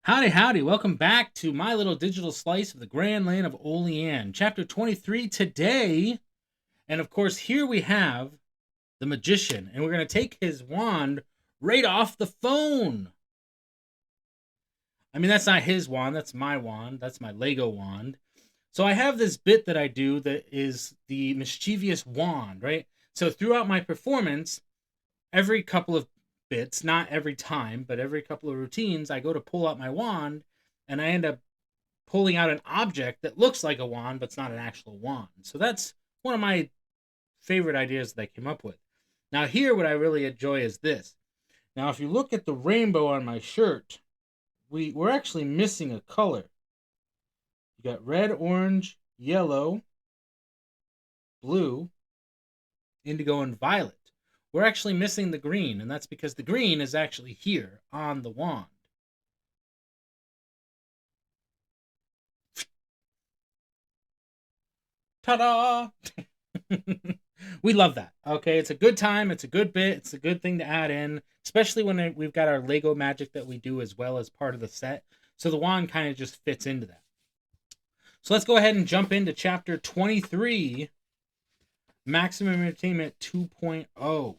Howdy, howdy. Welcome back to my little digital slice of the grand land of Olean. Chapter 23 today. And of course, here we have the magician. And we're going to take his wand right off the phone. I mean, that's not his wand. That's my wand. That's my Lego wand. So I have this bit that I do that is the mischievous wand, right? So throughout my performance, every couple of bits, not every time, but every couple of routines, I go to pull out my wand and I end up pulling out an object that looks like a wand, but it's not an actual wand. So that's one of my favorite ideas that I came up with. Now, here, what I really enjoy is this. Now, if you look at the rainbow on my shirt, we're actually missing a color. You got red, orange, yellow, blue, indigo, and violet. We're actually missing the green, and that's because the green is actually here on the wand. Ta-da! We love that. Okay, it's a good time. It's a good bit. It's a good thing to add in, especially when we've got our Lego magic that we do as well as part of the set. So the wand kind of just fits into that. So let's go ahead and jump into chapter 23, Maximum Entertainment 2.0.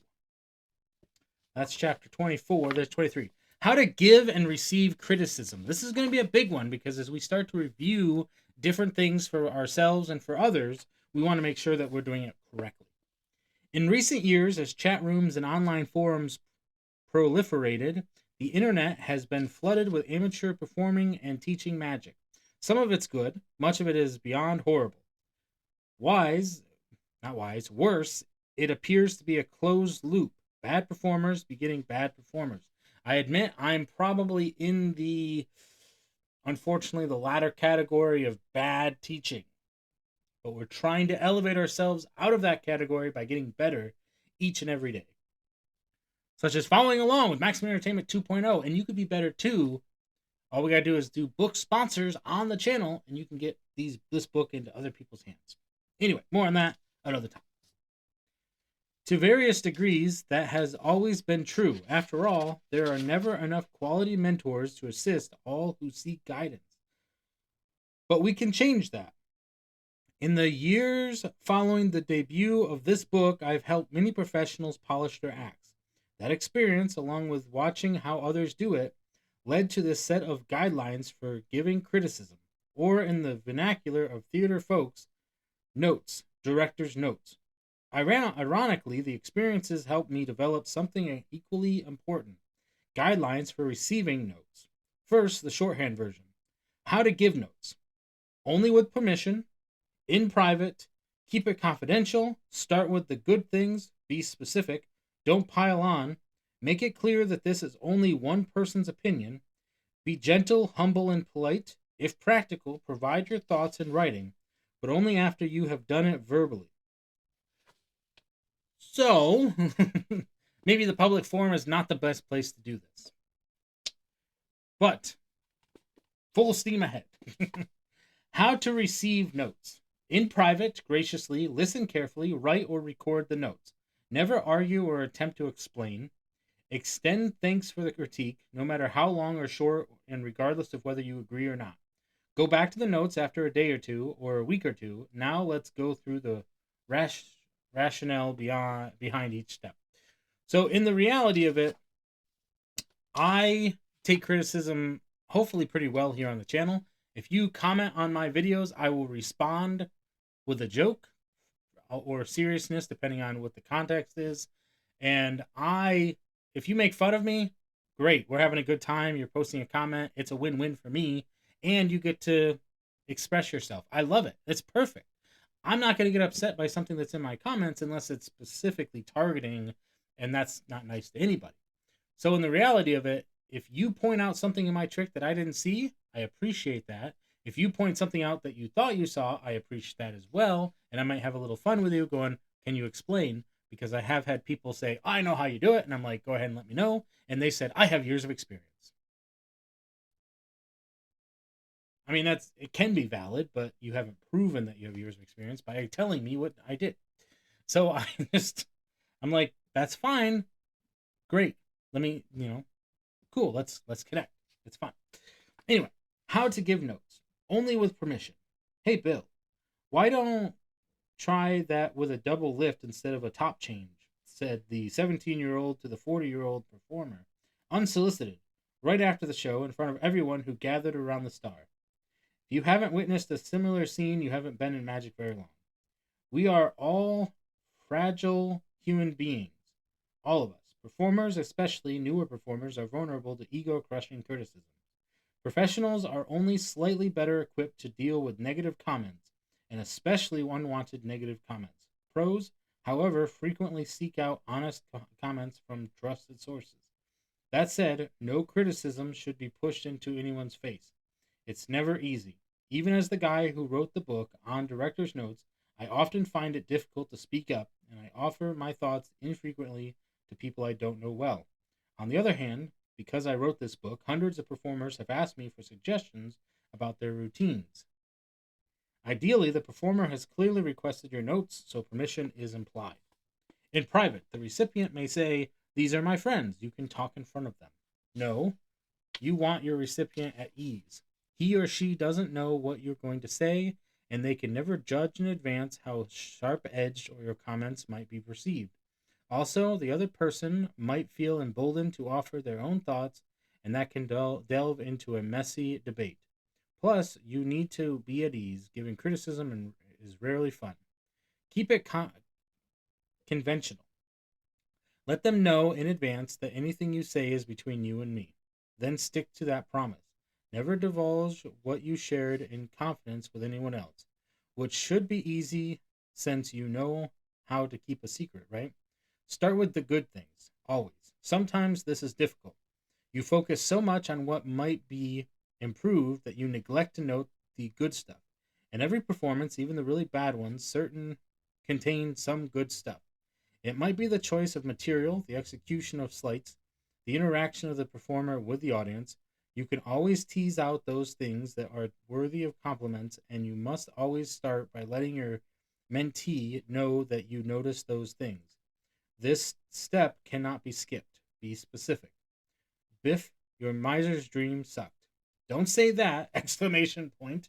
That's chapter 24. There's 23. How to give and receive criticism. This is going to be a big one because as we start to review different things for ourselves and for others, we want to make sure that we're doing it correctly. In recent years, as chat rooms and online forums proliferated, the internet has been flooded with amateur performing and teaching magic. Some of it's good, much of it is beyond horrible. Worse, it appears to be a closed loop. Bad performers begetting bad performers. I admit I'm probably in unfortunately, the latter category of bad teaching. But we're trying to elevate ourselves out of that category by getting better each and every day. Such as following along with Maximum Entertainment 2.0, and you could be better too. All we gotta do is do book sponsors on the channel, and you can get this book into other people's hands. Anyway, more on that another time. To various degrees, that has always been true. After all, there are never enough quality mentors to assist all who seek guidance. But we can change that. In the years following the debut of this book, I've helped many professionals polish their acts. That experience, along with watching how others do it, led to this set of guidelines for giving criticism, or in the vernacular of theater folks, notes, director's notes. Ironically, the experiences helped me develop something equally important: guidelines for receiving notes. First, the shorthand version. How to give notes. Only with permission, in private, keep it confidential, start with the good things, be specific, don't pile on, make it clear that this is only one person's opinion, be gentle, humble, and polite. If practical, provide your thoughts in writing, but only after you have done it verbally. So, maybe the public forum is not the best place to do this. But, full steam ahead. How to receive notes. In private, graciously, listen carefully, write or record the notes. Never argue or attempt to explain. Extend thanks for the critique, no matter how long or short, and regardless of whether you agree or not. Go back to the notes after a day or two, or a week or two. Now let's go through the rationale behind each step. So in the reality of it, I take criticism hopefully pretty well here on the channel. If you comment on my videos, I will respond with a joke or seriousness, depending on what the context is. And if you make fun of me, great. We're having a good time. You're posting a comment. It's a win-win for me. And you get to express yourself. I love it. It's perfect. I'm not going to get upset by something that's in my comments unless it's specifically targeting, and that's not nice to anybody. So in the reality of it, if you point out something in my trick that I didn't see, I appreciate that. If you point something out that you thought you saw, I appreciate that as well. And I might have a little fun with you going, can you explain? Because I have had people say, I know how you do it. And I'm like, go ahead and let me know. And they said, I have years of experience. I mean, it can be valid, but you haven't proven that you have years of experience by telling me what I did. So I'm like, that's fine. Great. Let me, cool. Let's connect. It's fine. Anyway, how to give notes. Only with permission. Hey, Bill, why don't try that with a double lift instead of a top change, said the 17-year-old to the 40-year-old performer, unsolicited, right after the show in front of everyone who gathered around the star. If you haven't witnessed a similar scene, you haven't been in magic very long. We are all fragile human beings. All of us. Performers, especially newer performers, are vulnerable to ego crushing criticism. Professionals are only slightly better equipped to deal with negative comments, and especially unwanted negative comments. Pros, however, frequently seek out honest comments from trusted sources. That said, no criticism should be pushed into anyone's face. It's never easy. Even as the guy who wrote the book on director's notes, I often find it difficult to speak up, and I offer my thoughts infrequently to people I don't know well. On the other hand, because I wrote this book, hundreds of performers have asked me for suggestions about their routines. Ideally, the performer has clearly requested your notes, so permission is implied. In private, the recipient may say, "These are my friends, you can talk in front of them." No, you want your recipient at ease. He or she doesn't know what you're going to say, and they can never judge in advance how sharp edged your comments might be perceived. Also, the other person might feel emboldened to offer their own thoughts, and that can delve into a messy debate. Plus, you need to be at ease. Giving criticism is rarely fun. Keep it conventional. Let them know in advance that anything you say is between you and me. Then stick to that promise. Never divulge what you shared in confidence with anyone else, which should be easy since you know how to keep a secret, right? Start with the good things, always. Sometimes this is difficult. You focus so much on what might be improved that you neglect to note the good stuff. And every performance, even the really bad ones, certain contain some good stuff. It might be the choice of material, the execution of slights, the interaction of the performer with the audience. You can always tease out those things that are worthy of compliments, and you must always start by letting your mentee know that you notice those things. This step cannot be skipped. Be specific. Biff, your miser's dream sucked. Don't say that! Exclamation point.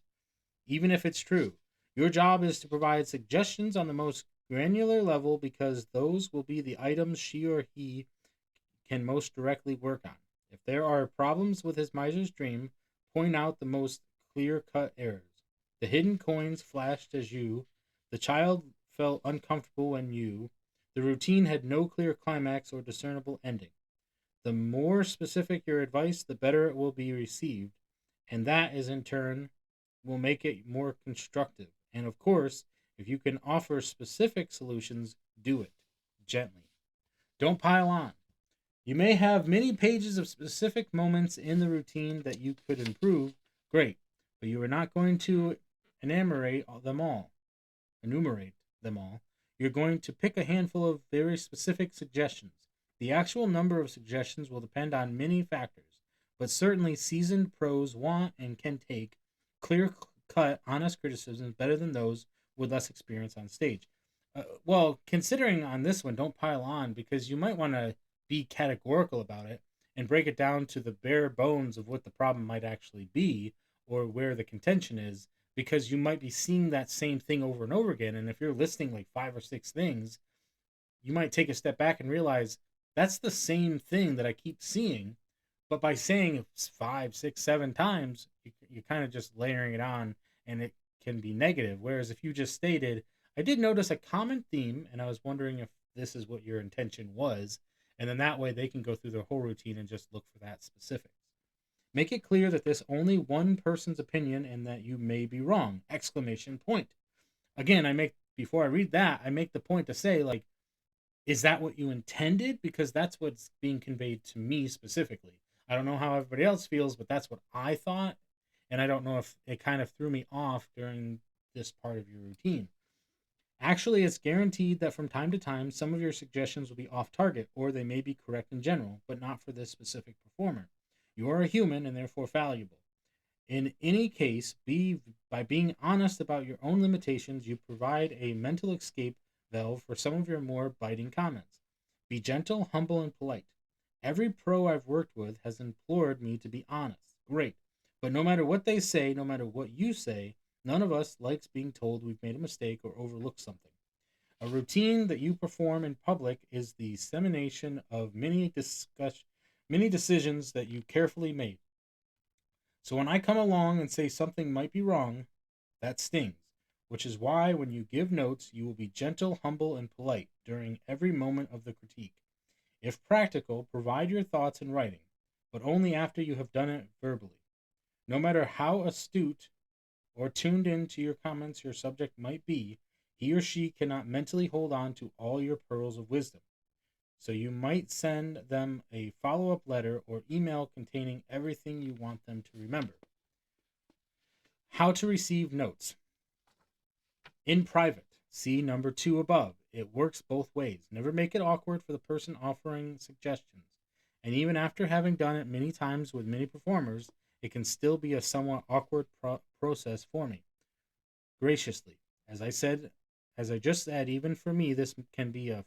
Even if it's true. Your job is to provide suggestions on the most granular level because those will be the items she or he can most directly work on. If there are problems with his miser's dream, point out the most clear cut errors. The hidden coins flashed as you, the child felt uncomfortable when you, the routine had no clear climax or discernible ending. The more specific your advice, the better it will be received, and that is in turn will make it more constructive. And of course, if you can offer specific solutions, do it gently. Don't pile on. You may have many pages of specific moments in the routine that you could improve. Great. But you are not going to enumerate them all. Enumerate them all. You're going to pick a handful of very specific suggestions. The actual number of suggestions will depend on many factors, but certainly seasoned pros want and can take clear cut, honest criticisms better than those with less experience on stage. Well, considering on this one, don't pile on because you might want to be categorical about it and break it down to the bare bones of what the problem might actually be or where the contention is because you might be seeing that same thing over and over again. And if you're listing like 5 or 6 things, you might take a step back and realize that's the same thing that I keep seeing. But by saying it 5, 6, 7 times, you're kind of just layering it on and it can be negative. Whereas if you just stated, I did notice a common theme and I was wondering if this is what your intention was. And then that way they can go through their whole routine and just look for that specifics. Make it clear that this only one person's opinion and that you may be wrong. Exclamation point. Again, before I read that, I make the point to say, like, is that what you intended? Because that's what's being conveyed to me specifically. I don't know how everybody else feels, but that's what I thought. And I don't know if it kind of threw me off during this part of your routine. Actually, it's guaranteed that from time to time, some of your suggestions will be off target, or they may be correct in general, but not for this specific performer. You are a human and therefore valuable. In any case, by being honest about your own limitations, you provide a mental escape valve for some of your more biting comments. Be gentle, humble, and polite. Every pro I've worked with has implored me to be honest. Great. But no matter what they say, no matter what you say, none of us likes being told we've made a mistake or overlooked something. A routine that you perform in public is the dissemination of many decisions that you carefully made. So when I come along and say something might be wrong, that stings, which is why when you give notes, you will be gentle, humble, and polite during every moment of the critique. If practical, provide your thoughts in writing, but only after you have done it verbally. No matter how astute or tuned in to your comments your subject might be, he or she cannot mentally hold on to all your pearls of wisdom. So you might send them a follow up letter or email containing everything you want them to remember. How to receive notes. In private, see number 2 above. It works both ways. Never make it awkward for the person offering suggestions. And even after having done it many times with many performers, it can still be a somewhat awkward process for me. Graciously, as I just said, even for me, this can be a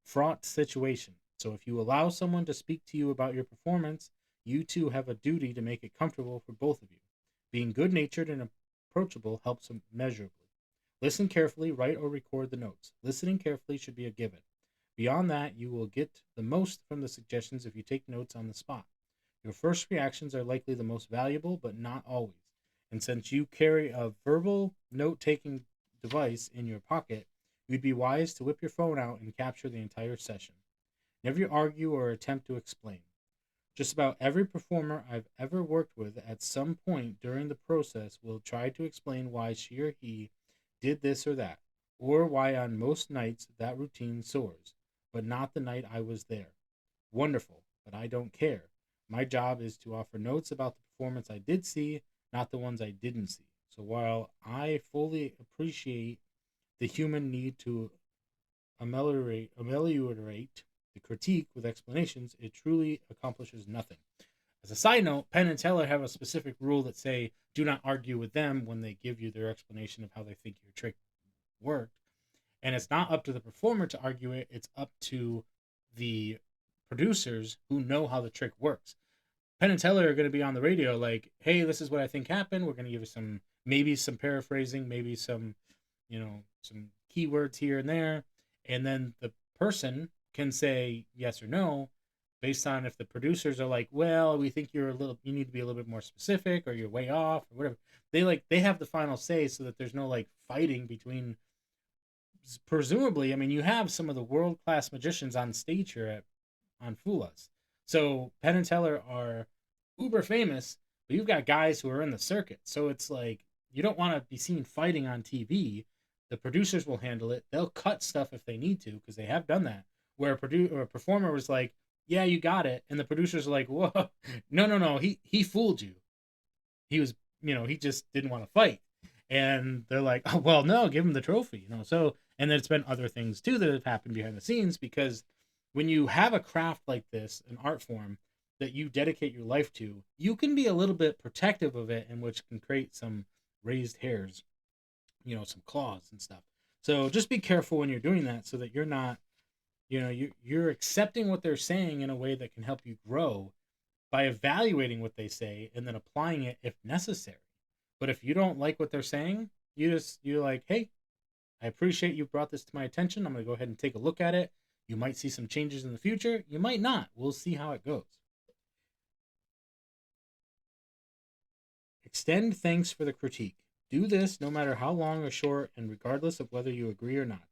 fraught situation. So if you allow someone to speak to you about your performance, you too have a duty to make it comfortable for both of you. Being good natured and approachable helps immeasurably. Listen carefully, write or record the notes. Listening carefully should be a given. Beyond that, you will get the most from the suggestions if you take notes on the spot. Your first reactions are likely the most valuable, but not always. And since you carry a verbal note taking device in your pocket, you'd be wise to whip your phone out and capture the entire session. Never argue or attempt to explain. Just about every performer I've ever worked with at some point during the process will try to explain why she or he did this or that, or why on most nights that routine soars, but not the night I was there. Wonderful, but I don't care. My job is to offer notes about the performance I did see, not the ones I didn't see. So while I fully appreciate the human need to ameliorate the critique with explanations, it truly accomplishes nothing. As a side note, Penn and Teller have a specific rule that say do not argue with them when they give you their explanation of how they think your trick worked. And it's not up to the performer to argue it, it's up to the producers who know how the trick works. Penn and Teller are going to be on the radio like, hey, this is what I think happened. We're going to give you maybe some paraphrasing, maybe some some keywords here and there. And then the person can say yes or no based on if the producers are like, well, we think you need to be a little bit more specific or you're way off or whatever. They have the final say so that there's no like fighting between, presumably. I mean, you have some of the world-class magicians on stage here on Fool Us. So Penn and Teller are uber famous, but you've got guys who are in the circuit. So it's like you don't want to be seen fighting on TV. The producers will handle it. They'll cut stuff if they need to because they have done that. Where a performer was like, "Yeah, you got it," and the producers are like, "Whoa, no, he fooled you. He was, he just didn't want to fight." And they're like, "Oh, well, no, give him the trophy," So, and there's been other things too that have happened behind the scenes because when you have a craft like this, an art form that you dedicate your life to, you can be a little bit protective of it, and which can create some raised hairs, some claws and stuff. So just be careful when you're doing that so that you're not, you're accepting what they're saying in a way that can help you grow by evaluating what they say and then applying it if necessary. But if you don't like what they're saying, you're like, hey, I appreciate you brought this to my attention. I'm going to go ahead and take a look at it. You might see some changes in the future. You might not. We'll see how it goes. Extend thanks for the critique. Do this no matter how long or short and regardless of whether you agree or not.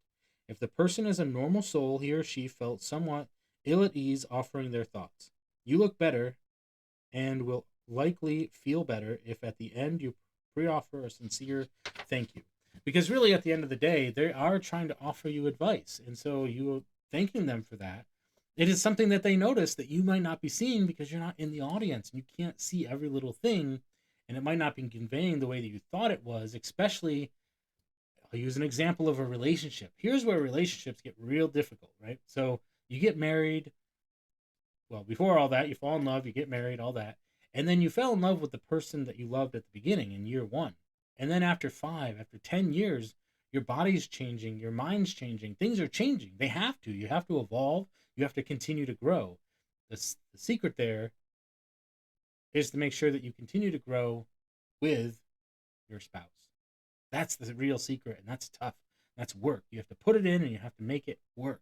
If the person is a normal soul, he or she felt somewhat ill at ease offering their thoughts. You look better and will likely feel better if at the end you pre-offer a sincere thank you. Because really at the end of the day, they are trying to offer you advice. And so you thanking them for that. It is something that they notice that you might not be seeing because you're not in the audience and you can't see every little thing. And it might not be conveying the way that you thought it was, especially, I'll use an example of a relationship. Here's where relationships get real difficult, right? So you get married. Well, before all that, you fall in love, you get married, all that. And then you fell in love with the person that you loved at the beginning in year one. And then after 10 years, your body's changing, your mind's changing, things are changing. They have to. You have to evolve. You have to continue to grow. The secret there is to make sure that you continue to grow with your spouse. That's the real secret, and that's tough. That's work. You have to put it in and you have to make it work.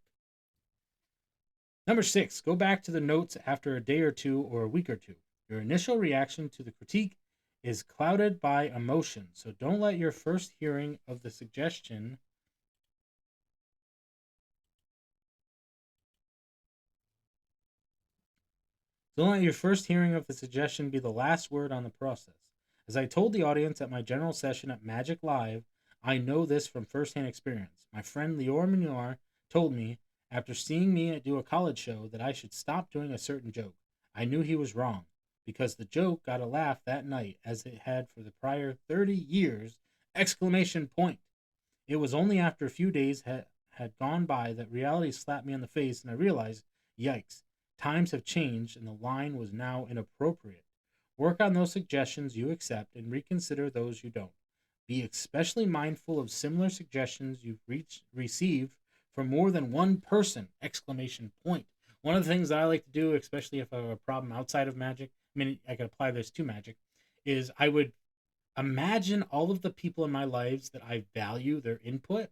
Number 6, go back to the notes after a day or two or a week or two. Your initial reaction to the critique is clouded by emotion, so don't let your first hearing of the suggestion be the last word on the process. As I told the audience at my general session at Magic Live, I know this from firsthand experience. My friend Lior Minor told me, after seeing me do a college show, that I should stop doing a certain joke. I knew he was wrong, because the joke got a laugh that night as it had for the prior 30 years! Exclamation point. It was only after a few days had gone by that reality slapped me on the face and I realized, yikes, times have changed and the line was now inappropriate. Work on those suggestions you accept and reconsider those you don't. Be especially mindful of similar suggestions you've received from more than one person! Exclamation point. One of the things that I like to do, especially if I have a problem outside of Magic, I mean, I could apply this to Magic, is I would imagine all of the people in my lives that I value their input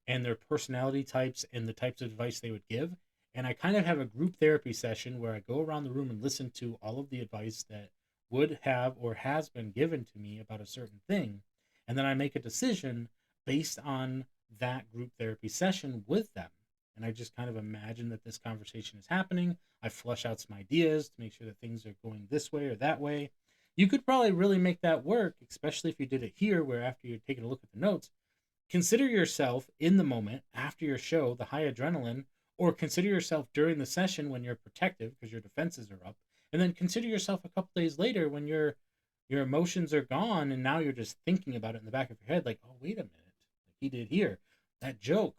and their personality types and the types of advice they would give. And I kind of have a group therapy session where I go around the room and listen to all of the advice that would have or has been given to me about a certain thing. And then I make a decision based on that group therapy session with them. And I just kind of imagine that this conversation is happening. I flush out some ideas to make sure that things are going this way or that way. You could probably really make that work, especially if you did it here, where after you're taking a look at the notes, consider yourself in the moment after your show, the high adrenaline, or consider yourself during the session when you're protective because your defenses are up, and then consider yourself a couple days later when your emotions are gone and now you're just thinking about it in the back of your head, like, oh, wait a minute, like he did here, that joke,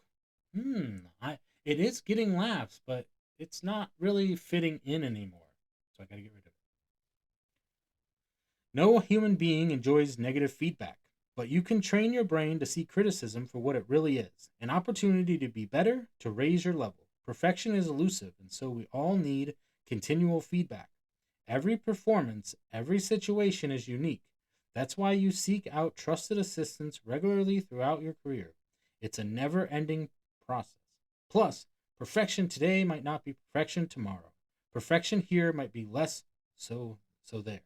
it is getting laughs, but it's not really fitting in anymore, so I gotta get rid of it. No human being enjoys negative feedback, but you can train your brain to see criticism for what it really is, an opportunity to be better, to raise your level. Perfection is elusive, and so we all need continual feedback. Every performance, every situation is unique. That's why you seek out trusted assistance regularly throughout your career. It's a never-ending process. Plus, perfection today might not be perfection tomorrow. Perfection here might be less so there.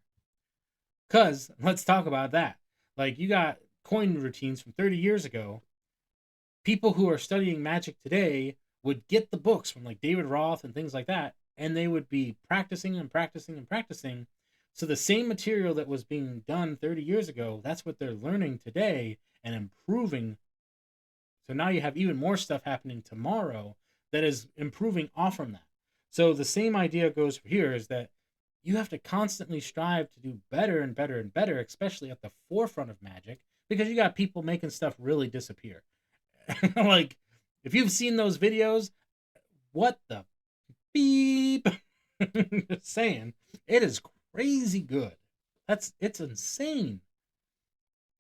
Because, let's talk about that. Like, you got coin routines from 30 years ago. People who are studying Magic today would get the books from, like, David Roth and things like that, and they would be practicing and practicing and practicing. So the same material that was being done 30 years ago, that's what they're learning today and improving. So now you have even more stuff happening tomorrow that is improving off from that. So the same idea goes for here, is that you have to constantly strive to do better and better and better, especially at the forefront of Magic, because you got people making stuff really disappear. Like, if you've seen those videos, what the beep? Just saying, it is crazy good. It's insane.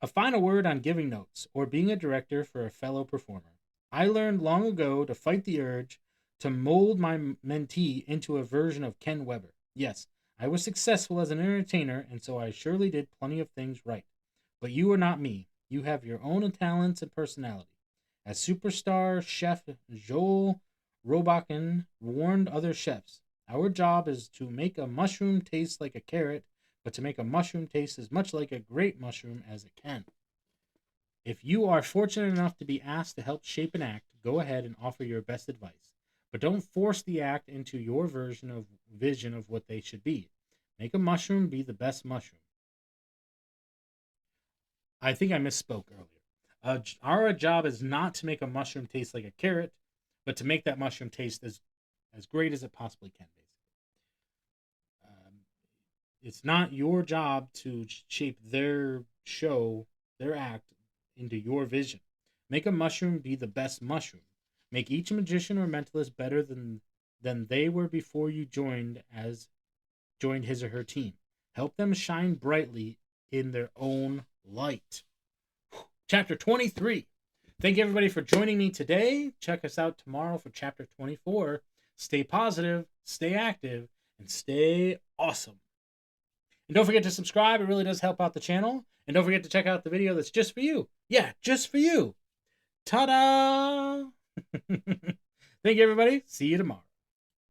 A final word on giving notes or being a director for a fellow performer. I learned long ago to fight the urge to mold my mentee into a version of Ken Weber. Yes, I was successful as an entertainer, and so I surely did plenty of things right. But you are not me. You have your own talents and personality. As superstar chef Joel Robakin warned other chefs, our job is to make a mushroom taste like a carrot, but to make a mushroom taste as much like a great mushroom as it can. If you are fortunate enough to be asked to help shape an act, go ahead and offer your best advice. But don't force the act into your vision of what they should be. Make a mushroom be the best mushroom. I think I misspoke earlier. Our job is not to make a mushroom taste like a carrot, but to make that mushroom taste as great as it possibly can, basically. It's not your job to shape their show, their act, into your vision. Make a mushroom be the best mushroom. Make each magician or mentalist better than they were before you joined his or her team. Help them shine brightly in their own light. Chapter 23. Thank you, everybody, for joining me today. Check us out tomorrow for Chapter 24. Stay positive, stay active, and stay awesome. And don't forget to subscribe. It really does help out the channel. And don't forget to check out the video that's just for you. Yeah, just for you. Ta-da! Thank you, everybody. See you tomorrow.